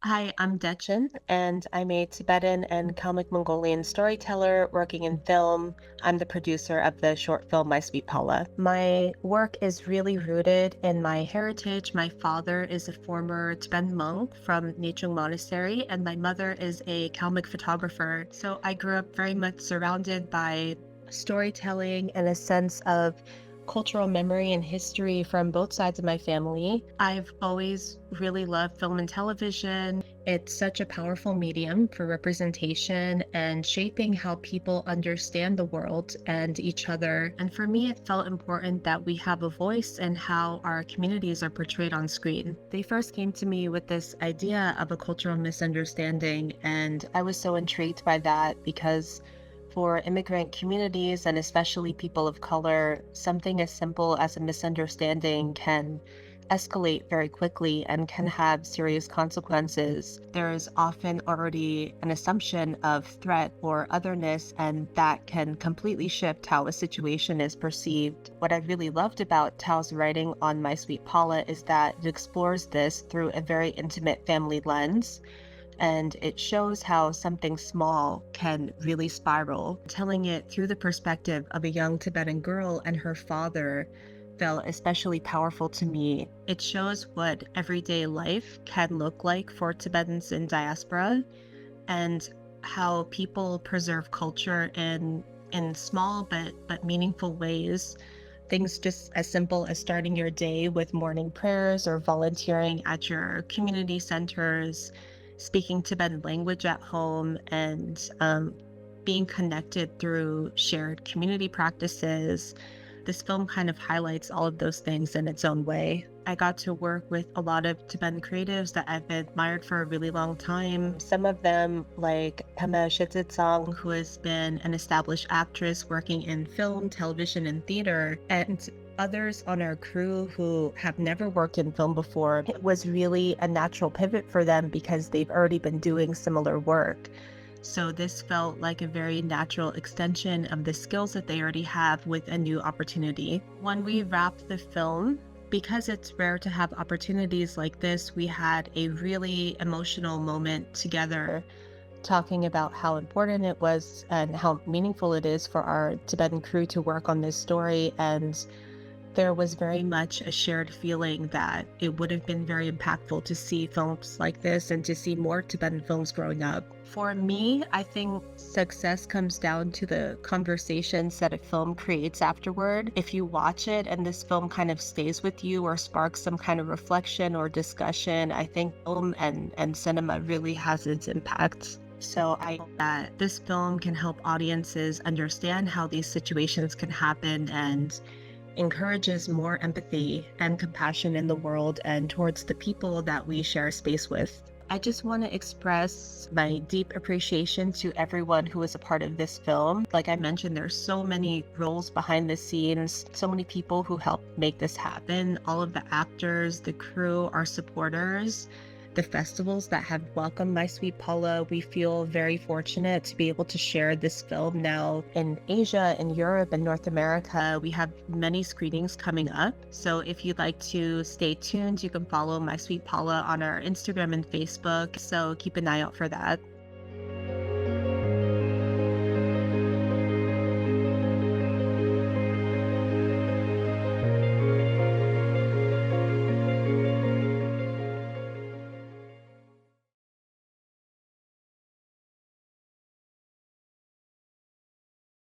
Hi, I'm Dechen, and I'm a Tibetan and Kalmyk Mongolian storyteller working in film. I'm the producer of the short film My Sweet Paula. My work is really rooted in my heritage. My father is a former Tibetan monk from Nechung Monastery, and my mother is a Kalmyk photographer. So I grew up very much surrounded by storytelling and a sense of cultural memory and history from both sides of my family. I've always really loved film and television. It's such a powerful medium for representation and shaping how people understand the world and each other. And for me, it felt important that we have a voice in how our communities are portrayed on screen. They first came to me with this idea of a cultural misunderstanding, and I was so intrigued by that because for immigrant communities, and especially people of color, something as simple as a misunderstanding can escalate very quickly and can have serious consequences. There is often already an assumption of threat or otherness, and that can completely shift how a situation is perceived. What I really loved about Tao's writing on My Sweet Paula is that it explores this through a very intimate family lens, and it shows how something small can really spiral. Telling it through the perspective of a young Tibetan girl and her father felt especially powerful to me. It shows what everyday life can look like for Tibetans in diaspora and how people preserve culture in small but meaningful ways. Things just as simple as starting your day with morning prayers or volunteering at your community centers, speaking Tibetan language at home, and being connected through shared community practices. This film kind of highlights all of those things in its own way. I got to work with a lot of Tibetan creatives that I've admired for a really long time. Some of them, like Pema Shitsitsang, who has been an established actress working in film, television, and theater, and others on our crew who have never worked in film before. It was really a natural pivot for them because they've already been doing similar work. So this felt like a very natural extension of the skills that they already have with a new opportunity. When we wrapped the film, because it's rare to have opportunities like this, we had a really emotional moment together talking about how important it was and how meaningful it is for our Tibetan crew to work on this story. And there was very much a shared feeling that it would have been very impactful to see films like this and to see more Tibetan films growing up. For me, I think success comes down to the conversations that a film creates afterward. If you watch it and this film kind of stays with you or sparks some kind of reflection or discussion, I think film and cinema really has its impact. So I hope that this film can help audiences understand how these situations can happen and encourages more empathy and compassion in the world and towards the people that we share space with. I just want to express my deep appreciation to everyone who was a part of this film. Like I mentioned, there's so many roles behind the scenes, so many people who helped make this happen. All of the actors, the crew, our supporters, the festivals that have welcomed My Sweet Paula. We feel very fortunate to be able to share this film now in Asia, in Europe, and North America. We have many screenings coming up. So if you'd like to stay tuned, you can follow My Sweet Paula on our Instagram and Facebook. So keep an eye out for that.